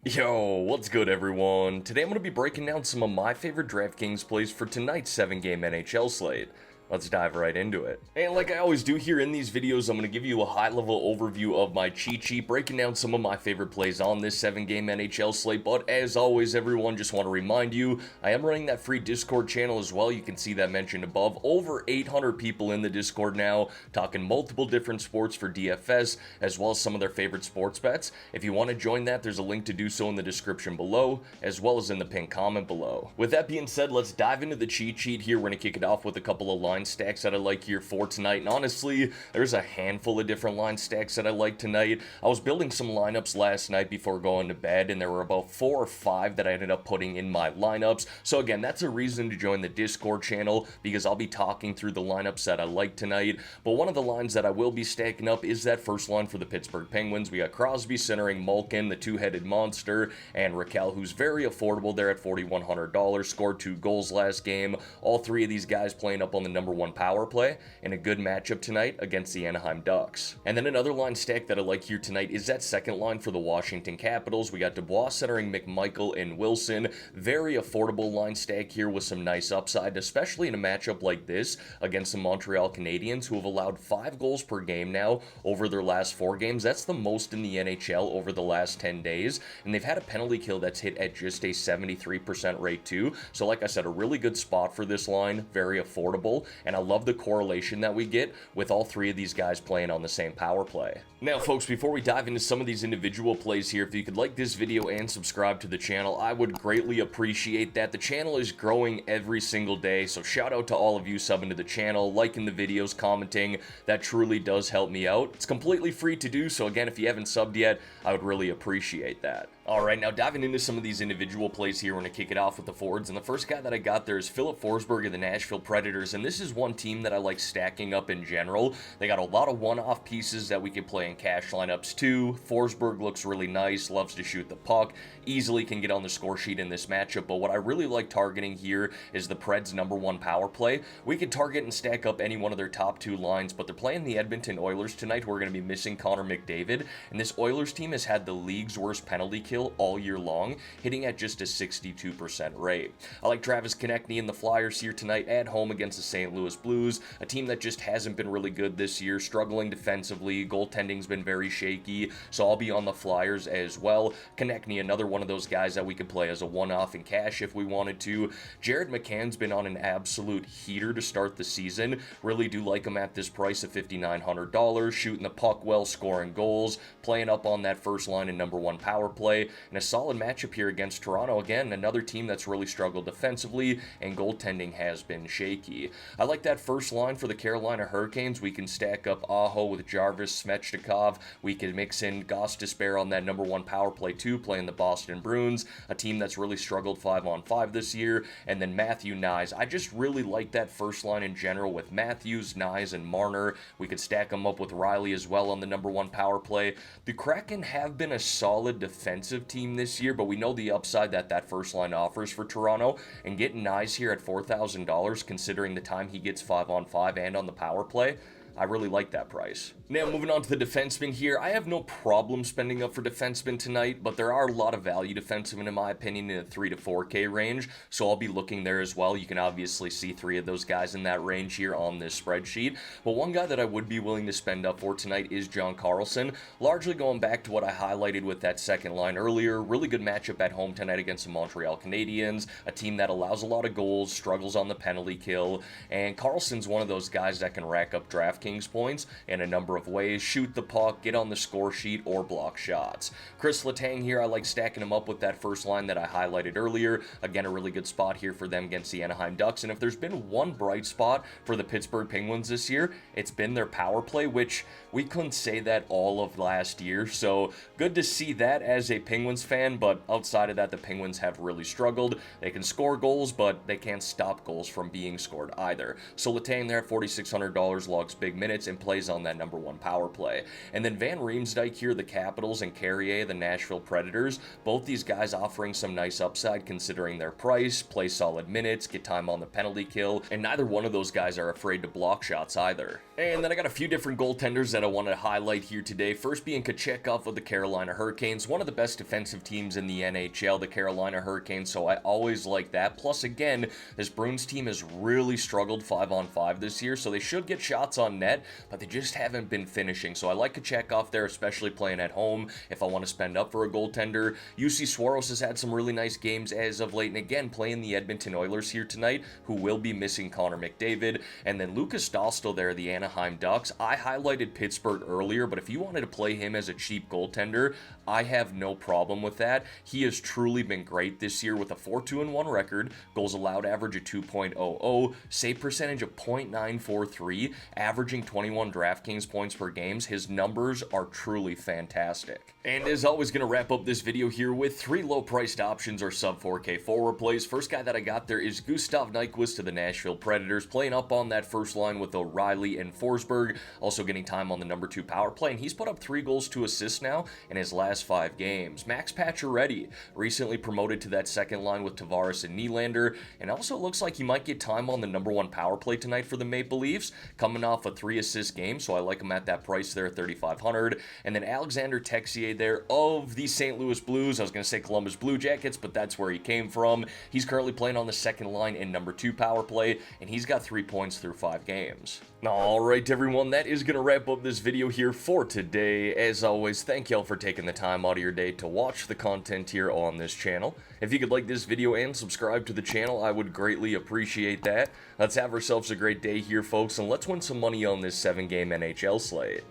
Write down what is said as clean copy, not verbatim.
Yo, what's good everyone? Today I'm going to be breaking down some of my favorite DraftKings plays for tonight's 7-game NHL slate. Let's dive right into it. And like I always do here in these videos, I'm going to give you a high-level overview of my cheat sheet, breaking down some of my favorite plays on this 7-game NHL slate. But as always, everyone, just want to remind you, I am running that free Discord channel as well. You can see that mentioned above. Over 800 people in the Discord now, talking multiple different sports for DFS, as well as some of their favorite sports bets. If you want to join that, there's a link to do so in the description below, as well as in the pinned comment below. With that being said, let's dive into the cheat sheet here. We're going to kick it off with a couple of line stacks that I like here for tonight, and honestly, there's a handful of different line stacks that I like tonight. I was building some lineups last night before going to bed, and there were about 4 or 5 that I ended up putting in my lineups. So again, that's a reason to join the Discord channel, because I'll be talking through the lineups that I like tonight. But one of the lines that I will be stacking up is that first line for the Pittsburgh Penguins. We got Crosby centering Malkin, the two-headed monster, and Raquel, who's very affordable there at $4,100, scored 2 goals last game. All 3 of these guys playing up on the number 1 power play in a good matchup tonight against the Anaheim Ducks. And then another line stack that I like here tonight is that second line for the Washington Capitals. We got Dubois centering McMichael and Wilson. Very affordable line stack here with some nice upside, especially in a matchup like this against the Montreal Canadiens, who have allowed 5 goals per game now over their last 4 games. That's the most in the NHL over the last 10 days, and they've had a penalty kill that's hit at just a 73% rate too. So like I said, a really good spot for this line, very affordable, and I love the correlation that we get with all 3 of these guys playing on the same power play. Now folks, before we dive into some of these individual plays here, if you could like this video and subscribe to the channel, I would greatly appreciate that. The channel is growing every single day, so shout out to all of you subbing to the channel, liking the videos, commenting. That truly does help me out. It's completely free to do, so again, if you haven't subbed yet, I would really appreciate that. Alright, now diving into some of these individual plays here, we're going to kick it off with the forwards, and the first guy that I got there is Philip Forsberg of the Nashville Predators, and this is one team that I like stacking up in general. They got a lot of one-off pieces that we can play in cash lineups too. Forsberg looks really nice, loves to shoot the puck, easily can get on the score sheet in this matchup, but what I really like targeting here is the Preds' number 1 power play. We could target and stack up any one of their top 2 lines, but they're playing the Edmonton Oilers tonight, who are going to be missing Connor McDavid, and this Oilers team has had the league's worst penalty kill all year long, hitting at just a 62% rate. I like Travis Konechny and the Flyers here tonight at home against the St. Louis Blues, a team that just hasn't been really good this year, struggling defensively, goaltending's been very shaky, so I'll be on the Flyers as well. Konechny, another one of those guys that we could play as a one-off in cash if we wanted to. Jared McCann's been on an absolute heater to start the season. Really do like him at this price of $5,900, shooting the puck well, scoring goals, playing up on that first line and number 1 power play, and a solid matchup here against Toronto. Again, another team that's really struggled defensively, and goaltending has been shaky. I like that first line for the Carolina Hurricanes. We can stack up Aho with Jarvis, Svechnikov. We can mix in Gostisbehere on that number 1 power play too, playing the Boston Bruins, a team that's really struggled 5-on-5 this year, and then Matthew Knies. I just really like that first line in general with Matthews, Knies, and Marner. We could stack them up with Riley as well on the number 1 power play. The Kraken have been a solid defensive team this year, but we know the upside that that first line offers for Toronto, and getting Knies here at $4,000, considering the time he gets 5-on-5 and on the power play, I really like that price. Now, moving on to the defensemen here. I have no problem spending up for defensemen tonight, but there are a lot of value defensemen, in my opinion, in the 3 to 4K range, so I'll be looking there as well. You can obviously see 3 of those guys in that range here on this spreadsheet, but one guy that I would be willing to spend up for tonight is John Carlson, largely going back to what I highlighted with that second line earlier. Really good matchup at home tonight against the Montreal Canadiens, a team that allows a lot of goals, struggles on the penalty kill, and Carlson's one of those guys that can rack up DraftKings points in a number of ways, shoot the puck, get on the score sheet, or block shots. Chris Letang here, I like stacking him up with that first line that I highlighted earlier. Again, a really good spot here for them against the Anaheim Ducks, and if there's been one bright spot for the Pittsburgh Penguins this year, it's been their power play, which we couldn't say that all of last year, so good to see that as a Penguins fan, but outside of that, the Penguins have really struggled. They can score goals, but they can't stop goals from being scored either. So Letang there at $4,600 logs big minutes and plays on that number 1 power play. And then Van Riemsdyk here, the Capitals, and Carrier, the Nashville Predators, both these guys offering some nice upside considering their price, play solid minutes, get time on the penalty kill, and neither one of those guys are afraid to block shots either. And then I got a few different goaltenders that I want to highlight here today. First being Kochetkov of the Carolina Hurricanes, one of the best defensive teams in the NHL, the Carolina Hurricanes, so I always like that. Plus, again, this Bruins team has really struggled 5-on-5 this year, so they should get shots on net, but they just haven't been finishing. So I like Kochetkov there, especially playing at home if I want to spend up for a goaltender. UC Saros has had some really nice games as of late, and again, playing the Edmonton Oilers here tonight, who will be missing Connor McDavid. And then Lucas Dostal there, the Anaheim Ducks. I highlighted Pittsburgh earlier, but if you wanted to play him as a cheap goaltender, I have no problem with that. He has truly been great this year with a 4-2-1 record, goals allowed average of 2.00, save percentage of .943, averaging 21 DraftKings points per game. His numbers are truly fantastic. And as always, going to wrap up this video here with 3 low-priced options or sub-4K forward plays. First guy that I got there is Gustav Nyquist to the Nashville Predators, playing up on that first line with O'Reilly and Forsberg, also getting time on the number 2 power play, and he's put up 3 goals, 2 assists now in his last 5 games. Max Pacioretty, recently promoted to that second line with Tavares and Nylander, and also looks like he might get time on the number 1 power play tonight for the Maple Leafs, coming off a 3-assist game, so I like him at that price there at $3,500. And then Alexander Texier there of the St. Louis Blues. I was going to say Columbus Blue Jackets, but that's where he came from. He's currently playing on the second line in number 2 power play, and he's got 3 points through 5 games. Alright everyone, that is going to wrap up this video here for today. As always, thank y'all for taking the time out of your day to watch the content here on this channel. If you could like this video and subscribe to the channel, I would greatly appreciate that. Let's have ourselves a great day here, folks, and let's win some money on this 7-game NHL slate.